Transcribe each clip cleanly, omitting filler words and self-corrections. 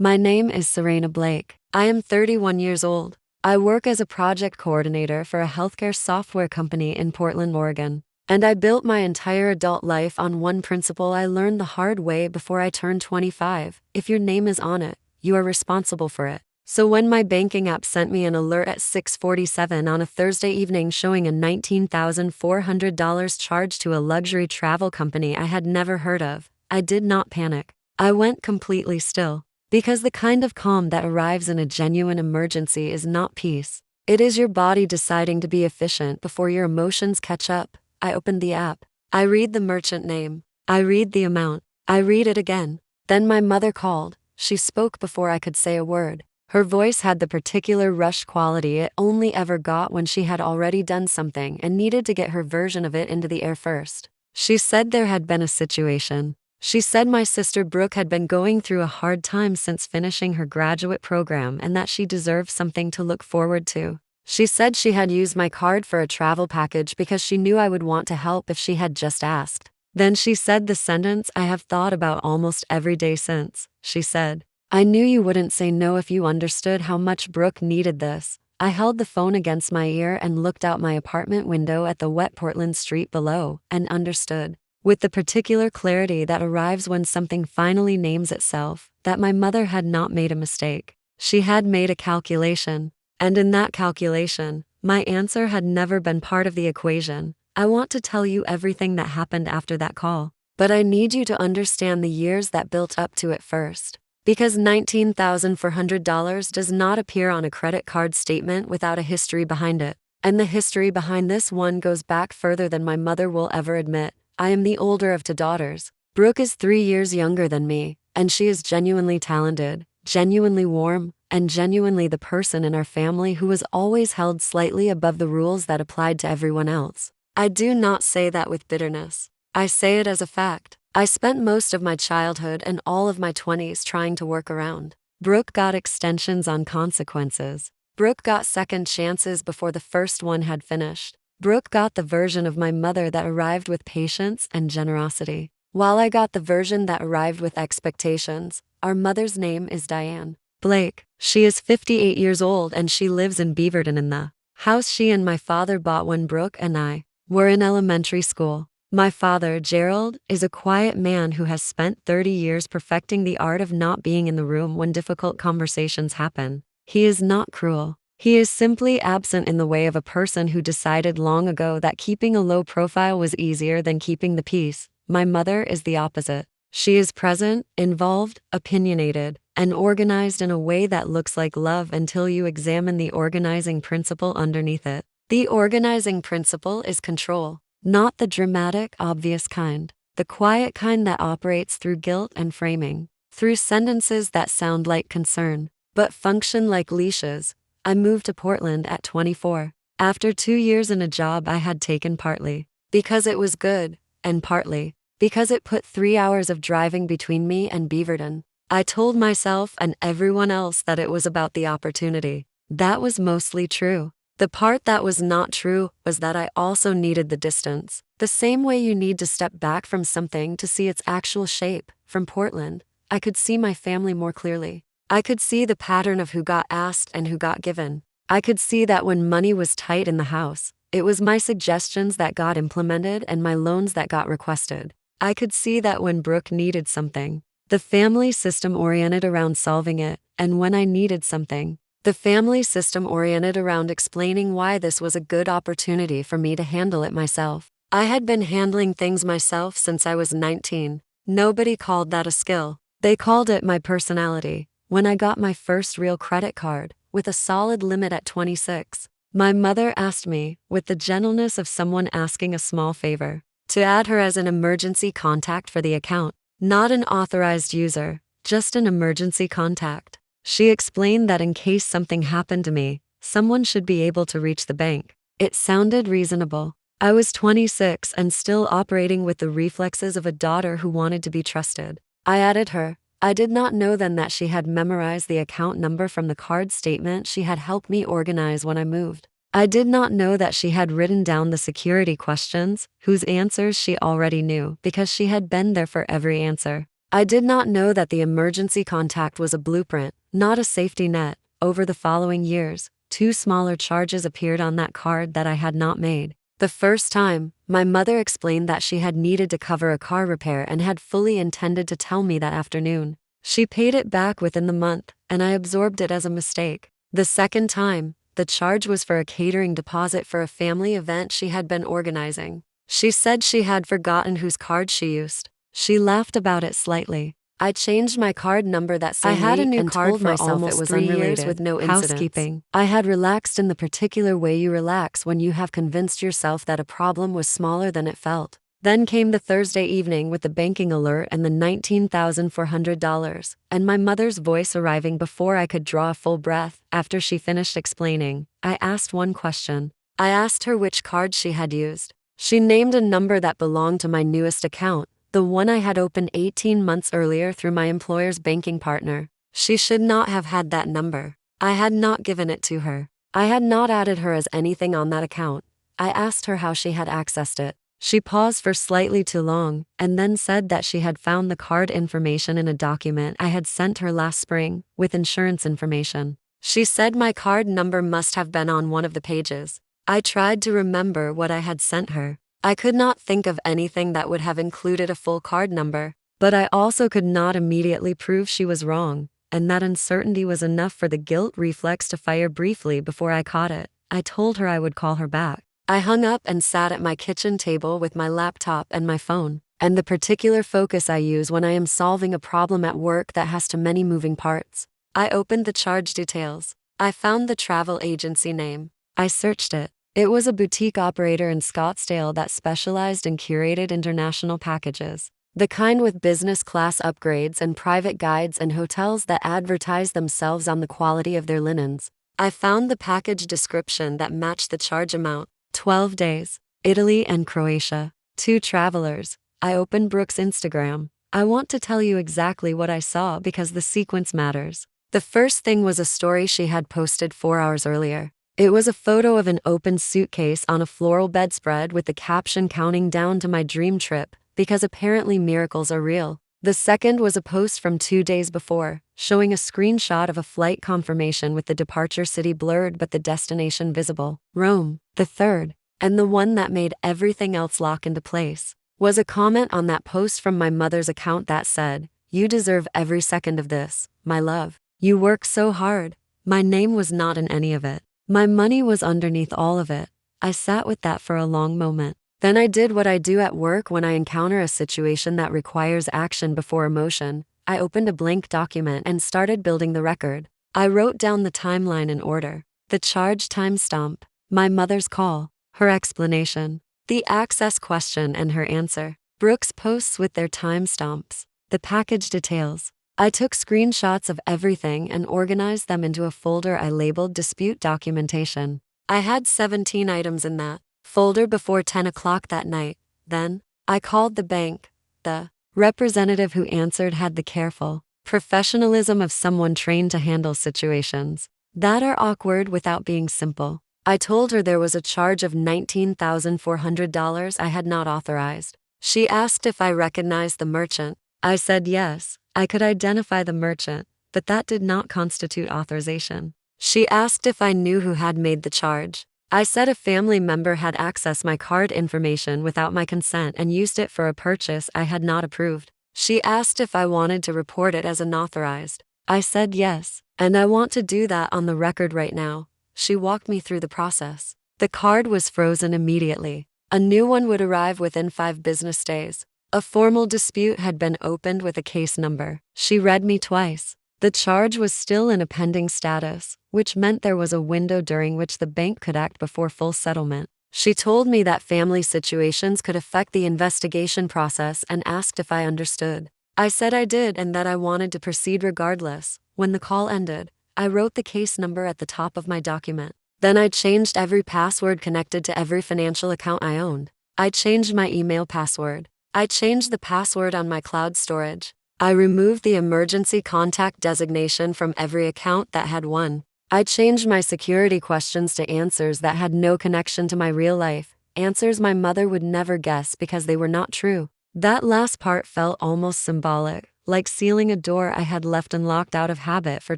My name is Serena Blake. I am 31 years old. I work as a project coordinator for a healthcare software company in Portland, Oregon. And I built my entire adult life on one principle I learned the hard way before I turned 25. If your name is on it, you are responsible for it. So when my banking app sent me an alert at 6:47 on a Thursday evening showing a $19,400 charge to a luxury travel company I had never heard of, I did not panic. I went completely still. Because the kind of calm that arrives in a genuine emergency is not peace. It is your body deciding to be efficient before your emotions catch up. I opened the app. I read the merchant name. I read the amount. I read it again. Then my mother called. She spoke before I could say a word. Her voice had the particular rush quality it only ever got when she had already done something and needed to get her version of it into the air first. She said there had been a situation. She said my sister Brooke had been going through a hard time since finishing her graduate program and that she deserved something to look forward to. She said she had used my card for a travel package because she knew I would want to help if she had just asked. Then she said the sentence I have thought about almost every day since. She said, "I knew you wouldn't say no if you understood how much Brooke needed this." I held the phone against my ear and looked out my apartment window at the wet Portland street below and understood, with the particular clarity that arrives when something finally names itself, that my mother had not made a mistake. She had made a calculation. And in that calculation, my answer had never been part of the equation. I want to tell you everything that happened after that call, but I need you to understand the years that built up to it first. Because $19,400 does not appear on a credit card statement without a history behind it. And the history behind this one goes back further than my mother will ever admit. I am the older of two daughters. Brooke is 3 years younger than me, and she is genuinely talented, genuinely warm, and genuinely the person in our family who was always held slightly above the rules that applied to everyone else. I do not say that with bitterness. I say it as a fact. I spent most of my childhood and all of my 20s trying to work around. Brooke got extensions on consequences. Brooke got second chances before the first one had finished. Brooke got the version of my mother that arrived with patience and generosity, while I got the version that arrived with expectations. Our mother's name is Diane Blake. She is 58 years old and she lives in Beaverton in the house she and my father bought when Brooke and I were in elementary school. My father, Gerald, is a quiet man who has spent 30 years perfecting the art of not being in the room when difficult conversations happen. He is not cruel. He is simply absent in the way of a person who decided long ago that keeping a low profile was easier than keeping the peace. My mother is the opposite. She is present, involved, opinionated, and organized in a way that looks like love until you examine the organizing principle underneath it. The organizing principle is control, not the dramatic, obvious kind. The quiet kind that operates through guilt and framing, through sentences that sound like concern, but function like leashes. I moved to Portland at 24, after 2 years in a job I had taken partly because it was good, and partly because it put 3 hours of driving between me and Beaverton. I told myself and everyone else that it was about the opportunity. That was mostly true. The part that was not true was that I also needed the distance. The same way you need to step back from something to see its actual shape. From Portland, I could see my family more clearly. I could see the pattern of who got asked and who got given. I could see that when money was tight in the house, it was my suggestions that got implemented and my loans that got requested. I could see that when Brooke needed something, the family system oriented around solving it, and when I needed something, the family system oriented around explaining why this was a good opportunity for me to handle it myself. I had been handling things myself since I was 19. Nobody called that a skill. They called it my personality. When I got my first real credit card, with a solid limit at 26, my mother asked me, with the gentleness of someone asking a small favor, to add her as an emergency contact for the account. Not an authorized user, just an emergency contact. She explained that in case something happened to me, someone should be able to reach the bank. It sounded reasonable. I was 26 and still operating with the reflexes of a daughter who wanted to be trusted. I added her. I did not know then that she had memorized the account number from the card statement she had helped me organize when I moved. I did not know that she had written down the security questions, whose answers she already knew because she had been there for every answer. I did not know that the emergency contact was a blueprint, not a safety net. Over the following years, two smaller charges appeared on that card that I had not made. The first time, my mother explained that she had needed to cover a car repair and had fully intended to tell me that afternoon. She paid it back within the month, and I absorbed it as a mistake. The second time, the charge was for a catering deposit for a family event she had been organizing. She said she had forgotten whose card she used. She laughed about it slightly. I changed my card number that same week. I had a new card for myself. It was unrelated, with no housekeeping. I had relaxed in the particular way you relax when you have convinced yourself that a problem was smaller than it felt. Then came the Thursday evening with the banking alert and the $19,400, and my mother's voice arriving before I could draw a full breath. After she finished explaining, I asked one question. I asked her which card she had used. She named a number that belonged to my newest account, the one I had opened 18 months earlier through my employer's banking partner. She should not have had that number. I had not given it to her. I had not added her as anything on that account. I asked her how she had accessed it. She paused for slightly too long, and then said that she had found the card information in a document I had sent her last spring, with insurance information. She said my card number must have been on one of the pages. I tried to remember what I had sent her. I could not think of anything that would have included a full card number, but I also could not immediately prove she was wrong, and that uncertainty was enough for the guilt reflex to fire briefly before I caught it. I told her I would call her back. I hung up and sat at my kitchen table with my laptop and my phone, and the particular focus I use when I am solving a problem at work that has too many moving parts. I opened the charge details. I found the travel agency name. I searched it. It was a boutique operator in Scottsdale that specialized in curated international packages, the kind with business class upgrades and private guides and hotels that advertise themselves on the quality of their linens. I found the package description that matched the charge amount. 12 days, Italy and Croatia, 2 travelers. I opened Brooke's Instagram. I want to tell you exactly what I saw because the sequence matters. The first thing was a story she had posted 4 hours earlier. It was a photo of an open suitcase on a floral bedspread with the caption counting down to my dream trip, because apparently miracles are real. The second was a post from 2 days before, showing a screenshot of a flight confirmation with the departure city blurred but the destination visible, Rome. The third, and the one that made everything else lock into place, was a comment on that post from my mother's account that said, "You deserve every second of this, my love. You work so hard." My name was not in any of it. My money was underneath all of it. I sat with that for a long moment. Then I did what I do at work when I encounter a situation that requires action before emotion. I opened a blank document and started building the record. I wrote down the timeline in order. The charge timestamp, my mother's call, her explanation, the access question and her answer, Brooke's posts with their timestamps, the package details. I took screenshots of everything and organized them into a folder I labeled Dispute Documentation. I had 17 items in that folder before 10 o'clock that night. Then, I called the bank. The representative who answered had the careful professionalism of someone trained to handle situations that are awkward without being simple. I told her there was a charge of $19,400 I had not authorized. She asked if I recognized the merchant. I said yes, I could identify the merchant, but that did not constitute authorization. She asked if I knew who had made the charge. I said a family member had accessed my card information without my consent and used it for a purchase I had not approved. She asked if I wanted to report it as unauthorized. I said yes, and I want to do that on the record right now. She walked me through the process. The card was frozen immediately. A new one would arrive within 5 business days. A formal dispute had been opened with a case number. She read me twice. The charge was still in a pending status, which meant there was a window during which the bank could act before full settlement. She told me that family situations could affect the investigation process and asked if I understood. I said I did and that I wanted to proceed regardless. When the call ended, I wrote the case number at the top of my document. Then I changed every password connected to every financial account I owned. I changed my email password. I changed the password on my cloud storage. I removed the emergency contact designation from every account that had one. I changed my security questions to answers that had no connection to my real life, answers my mother would never guess because they were not true. That last part felt almost symbolic, like sealing a door I had left unlocked out of habit for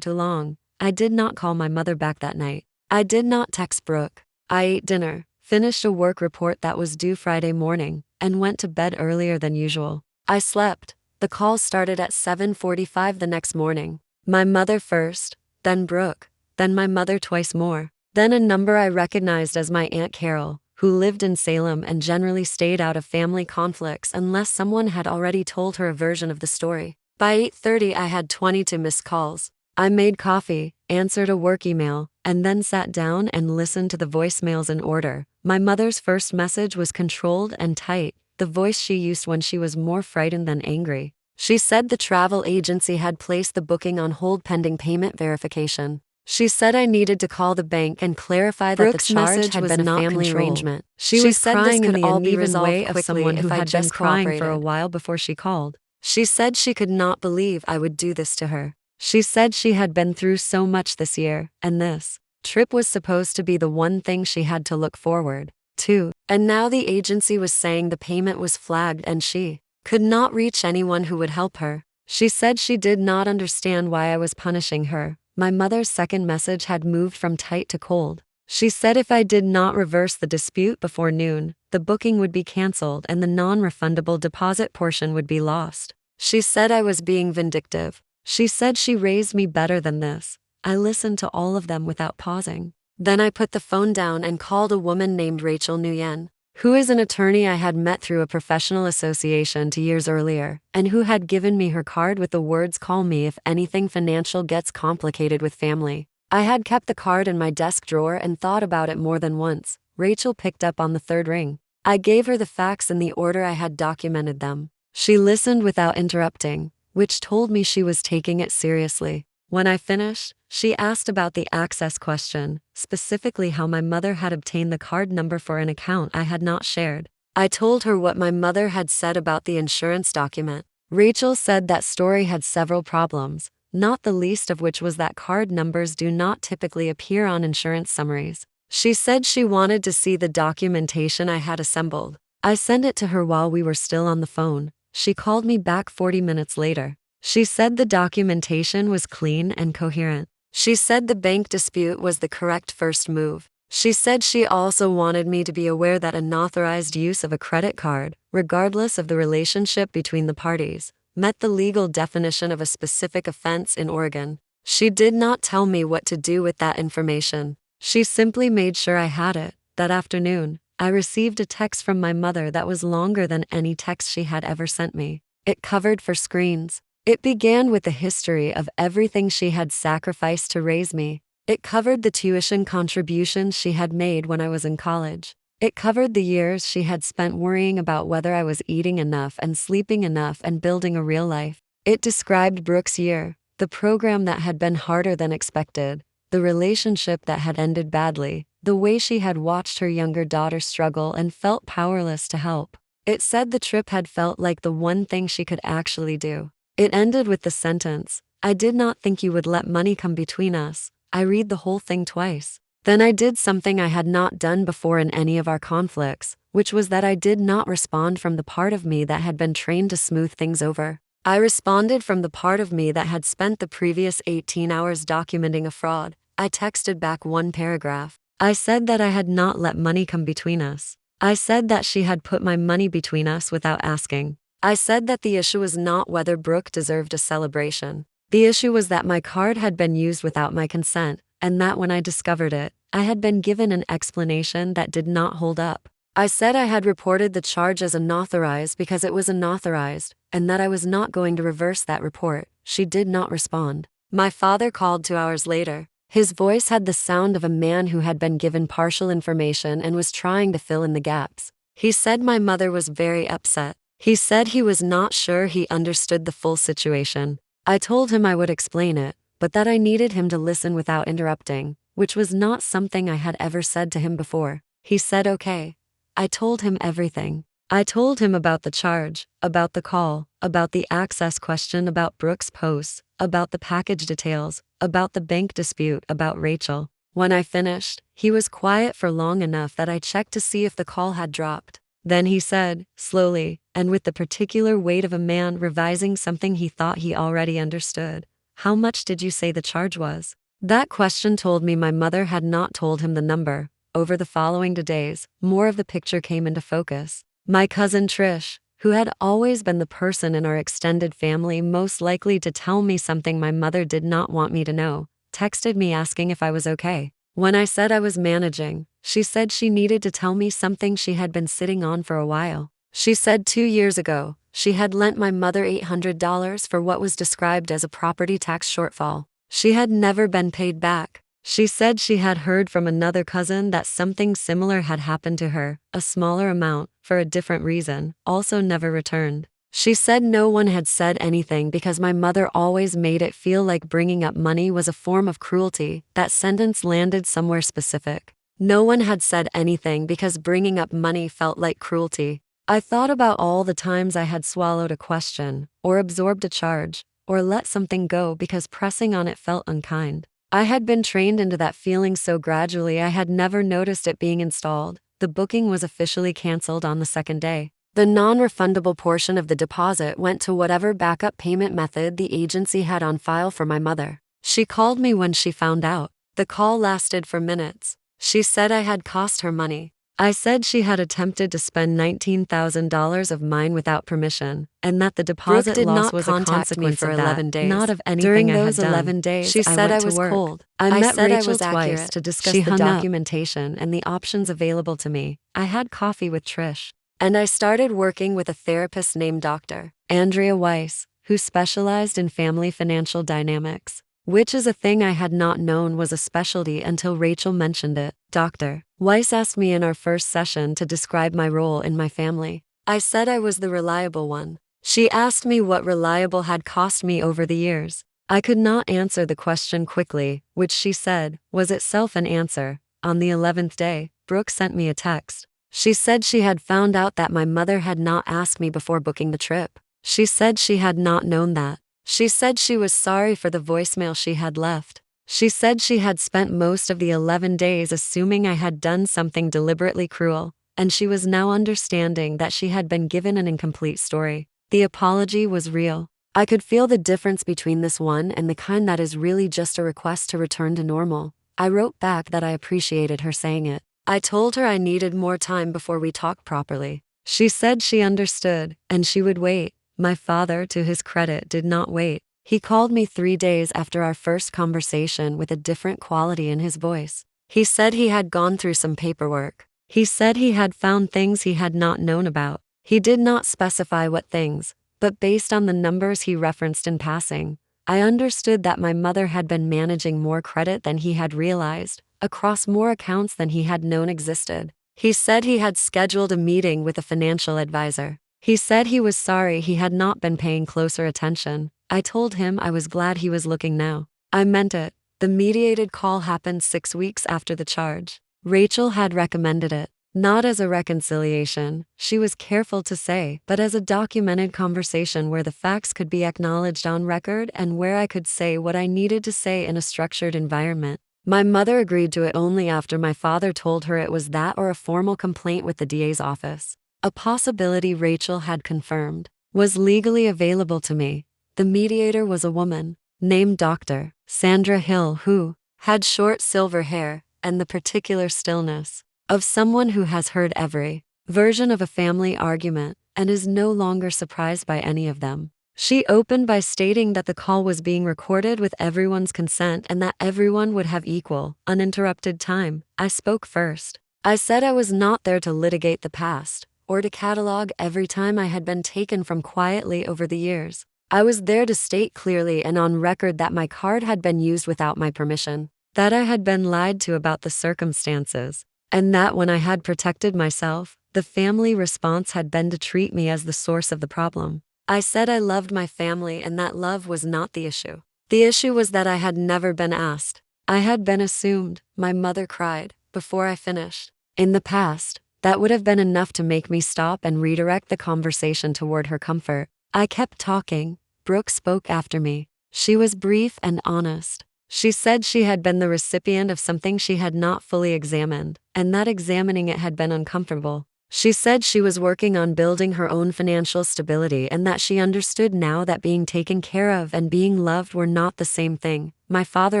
too long. I did not call my mother back that night. I did not text Brooke. I ate dinner, finished a work report that was due Friday morning, and went to bed earlier than usual. I slept. The call started at 7:45 the next morning. My mother first, then Brooke, then my mother twice more. Then a number I recognized as my Aunt Carol, who lived in Salem and generally stayed out of family conflicts unless someone had already told her a version of the story. By 8:30 I had 22 missed calls. I made coffee, answered a work email, and then sat down and listened to the voicemails in order. My mother's first message was controlled and tight, the voice she used when she was more frightened than angry. She said the travel agency had placed the booking on hold pending payment verification. She said I needed to call the bank and clarify that Brooke's the charge message had was been a not family controlled. arrangement. She She was said this crying in could the all be uneven resolved way of quickly someone if who I had just been crying for a cooperated. while before she called. She said she could not believe I would do this to her. She said she had been through so much this year, and this trip was supposed to be the one thing she had to look forward to. And now the agency was saying the payment was flagged and she could not reach anyone who would help her. She said she did not understand why I was punishing her. My mother's second message had moved from tight to cold. She said if I did not reverse the dispute before noon, the booking would be canceled and the non-refundable deposit portion would be lost. She said I was being vindictive. She said she raised me better than this. I listened to all of them without pausing. Then I put the phone down and called a woman named Rachel Nguyen, who is an attorney I had met through a professional association 2 years earlier, and who had given me her card with the words "call me if anything financial gets complicated with family." I had kept the card in my desk drawer and thought about it more than once. Rachel picked up on the third ring. I gave her the facts in the order I had documented them. She listened without interrupting, which told me she was taking it seriously. When I finished, she asked about the access question, specifically how my mother had obtained the card number for an account I had not shared. I told her what my mother had said about the insurance document. Rachel said that story had several problems, not the least of which was that card numbers do not typically appear on insurance summaries. She said she wanted to see the documentation I had assembled. I sent it to her while we were still on the phone. She called me back 40 minutes later. She said the documentation was clean and coherent. She said the bank dispute was the correct first move. She said she also wanted me to be aware that unauthorized use of a credit card, regardless of the relationship between the parties, met the legal definition of a specific offense in Oregon. She did not tell me what to do with that information. She simply made sure I had it. That afternoon, I received a text from my mother that was longer than any text she had ever sent me. It covered 4 screens. It began with the history of everything she had sacrificed to raise me. It covered the tuition contributions she had made when I was in college. It covered the years she had spent worrying about whether I was eating enough and sleeping enough and building a real life. It described Brooke's year, the program that had been harder than expected, the relationship that had ended badly, the way she had watched her younger daughter struggle and felt powerless to help. It said the trip had felt like the one thing she could actually do. It ended with the sentence, "I did not think you would let money come between us." I read the whole thing twice. Then I did something I had not done before in any of our conflicts, which was that I did not respond from the part of me that had been trained to smooth things over. I responded from the part of me that had spent the previous 18 hours documenting a fraud. I texted back 1 paragraph. I said that I had not let money come between us. I said that she had put my money between us without asking. I said that the issue was not whether Brooke deserved a celebration. The issue was that my card had been used without my consent, and that when I discovered it, I had been given an explanation that did not hold up. I said I had reported the charge as unauthorized because it was unauthorized, and that I was not going to reverse that report. She did not respond. My father called 2 hours later. His voice had the sound of a man who had been given partial information and was trying to fill in the gaps. He said my mother was very upset. He said he was not sure he understood the full situation. I told him I would explain it, but that I needed him to listen without interrupting, which was not something I had ever said to him before. He said okay. I told him everything. I told him about the charge, about the call, about the access question, about Brooke's posts, about the package details, about the bank dispute, about Rachel. When I finished, he was quiet for long enough that I checked to see if the call had dropped. Then he said, slowly, and with the particular weight of a man revising something he thought he already understood, "How much did you say the charge was?" That question told me my mother had not told him the number. Over the following days, more of the picture came into focus. My cousin Trish, who had always been the person in our extended family most likely to tell me something my mother did not want me to know, texted me asking if I was okay. When I said I was managing, she said she needed to tell me something she had been sitting on for a while. She said 2 years ago, she had lent my mother $800 for what was described as a property tax shortfall. She had never been paid back. She said she had heard from another cousin that something similar had happened to her, a smaller amount, for a different reason, also never returned. She said no one had said anything because my mother always made it feel like bringing up money was a form of cruelty. That sentence landed somewhere specific. No one had said anything because bringing up money felt like cruelty. I thought about all the times I had swallowed a question, or absorbed a charge, or let something go because pressing on it felt unkind. I had been trained into that feeling so gradually I had never noticed it being installed. The booking was officially canceled on the second day. The non-refundable portion of the deposit went to whatever backup payment method the agency had on file for my mother. She called me when she found out. The call lasted for minutes. She said I had cost her money. I said she had attempted to spend $19,000 of mine without permission, and that the deposit loss was a consequence of 11 days. Not of anything During I had those done. 11 days, She said I was cold. I met said I Rachel was twice accurate. to discuss She the hung up. documentation and the options available to me. I had coffee with Trish, and I started working with a therapist named Dr. Andrea Weiss, who specialized in family financial dynamics, which is a thing I had not known was a specialty until Rachel mentioned it. Dr. Weiss asked me in our first session to describe my role in my family. I said I was the reliable one. She asked me what reliable had cost me over the years. I could not answer the question quickly, which she said was itself an answer. On the 11th day, Brooke sent me a text. She said she had found out that my mother had not asked me before booking the trip. She said she had not known that. She said she was sorry for the voicemail she had left. She said she had spent most of the 11 days assuming I had done something deliberately cruel, and she was now understanding that she had been given an incomplete story. The apology was real. I could feel the difference between this one and the kind that is really just a request to return to normal. I wrote back that I appreciated her saying it. I told her I needed more time before we talked properly. She said she understood, and she would wait. My father, to his credit, did not wait. He called me 3 days after our first conversation with a different quality in his voice. He said he had gone through some paperwork. He said he had found things he had not known about. He did not specify what things, but based on the numbers he referenced in passing, I understood that my mother had been managing more credit than he had realized, across more accounts than he had known existed. He said he had scheduled a meeting with a financial advisor. He said he was sorry he had not been paying closer attention. I told him I was glad he was looking now. I meant it. The mediated call happened 6 weeks after the charge. Rachel had recommended it, not as a reconciliation, she was careful to say, but as a documented conversation where the facts could be acknowledged on record and where I could say what I needed to say in a structured environment. My mother agreed to it only after my father told her it was that or a formal complaint with the DA's office. A possibility Rachel had confirmed was legally available to me. The mediator was a woman named Dr. Sandra Hill who had short silver hair and the particular stillness of someone who has heard every version of a family argument and is no longer surprised by any of them. She opened by stating that the call was being recorded with everyone's consent and that everyone would have equal, uninterrupted time. I spoke first. I said I was not there to litigate the past or to catalog every time I had been taken from quietly over the years. I was there to state clearly and on record that my card had been used without my permission, that I had been lied to about the circumstances, and that when I had protected myself, the family response had been to treat me as the source of the problem. I said I loved my family and that love was not the issue. The issue was that I had never been asked. I had been assumed, my mother cried, before I finished. In the past, that would have been enough to make me stop and redirect the conversation toward her comfort. I kept talking. Brooke spoke after me. She was brief and honest. She said she had been the recipient of something she had not fully examined, and that examining it had been uncomfortable. She said she was working on building her own financial stability and that she understood now that being taken care of and being loved were not the same thing. My father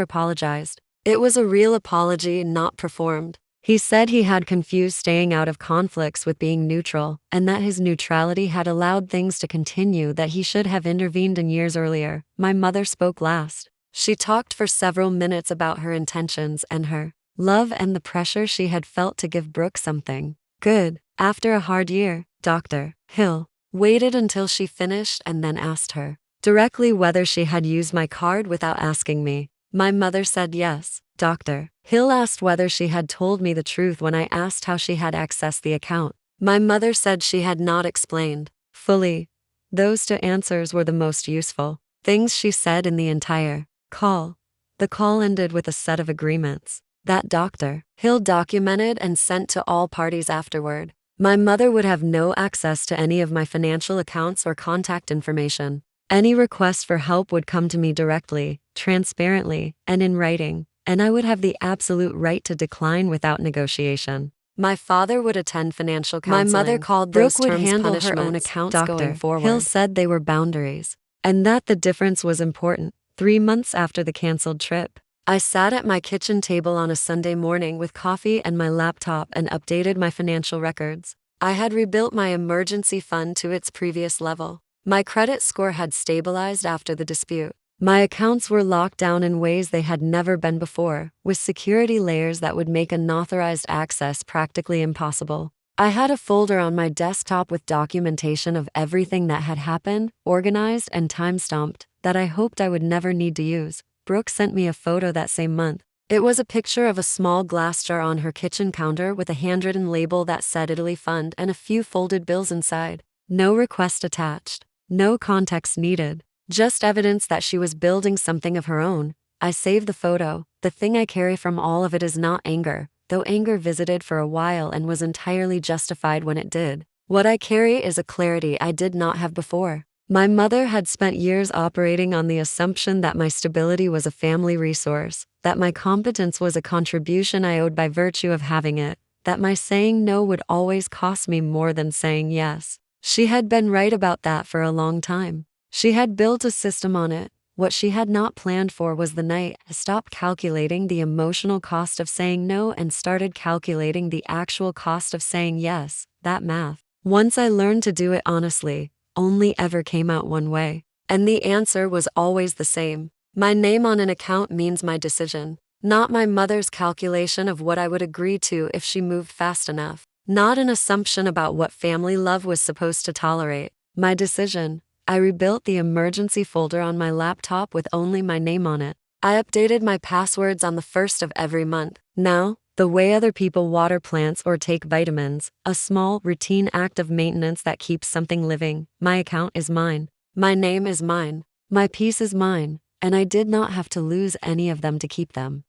apologized. It was a real apology, not performed. He said he had confused staying out of conflicts with being neutral, and that his neutrality had allowed things to continue that he should have intervened in years earlier. My mother spoke last. She talked for several minutes about her intentions and her love and the pressure she had felt to give Brooke something good. After a hard year, Dr. Hill waited until she finished and then asked her directly whether she had used my card without asking me. My mother said yes. Dr. Hill asked whether she had told me the truth when I asked how she had accessed the account. My mother said she had not explained fully. Those two answers were the most useful things she said in the entire call. The call ended with a set of agreements that Dr. Hill documented and sent to all parties afterward. My mother would have no access to any of my financial accounts or contact information. Any request for help would come to me directly, transparently, and in writing, and I would have the absolute right to decline without negotiation. My father would attend financial counseling. My mother called those Brooke would terms handle punishments. her own accounts Dr. going forward. Hill said they were boundaries, and that the difference was important. 3 months after the canceled trip, I sat at my kitchen table on a Sunday morning with coffee and my laptop and updated my financial records. I had rebuilt my emergency fund to its previous level. My credit score had stabilized after the dispute. My accounts were locked down in ways they had never been before, with security layers that would make unauthorized access practically impossible. I had a folder on my desktop with documentation of everything that had happened, organized and time-stamped, that I hoped I would never need to use. Brooke sent me a photo that same month. It was a picture of a small glass jar on her kitchen counter with a handwritten label that said Italy Fund and a few folded bills inside. No request attached. No context needed. Just evidence that she was building something of her own. I saved the photo. The thing I carry from all of it is not anger, though anger visited for a while and was entirely justified when it did. What I carry is a clarity I did not have before. My mother had spent years operating on the assumption that my stability was a family resource, that my competence was a contribution I owed by virtue of having it, that my saying no would always cost me more than saying yes. She had been right about that for a long time. She had built a system on it. What she had not planned for was the night I stopped calculating the emotional cost of saying no and started calculating the actual cost of saying yes, that math. Once I learned to do it honestly, only ever came out one way. And the answer was always the same. My name on an account means my decision, not my mother's calculation of what I would agree to if she moved fast enough, not an assumption about what family love was supposed to tolerate. My decision. I rebuilt the emergency folder on my laptop with only my name on it. I updated my passwords on the 1st of every month. Now, the way other people water plants or take vitamins, a small, routine act of maintenance that keeps something living, my account is mine. My name is mine. My peace is mine, and I did not have to lose any of them to keep them.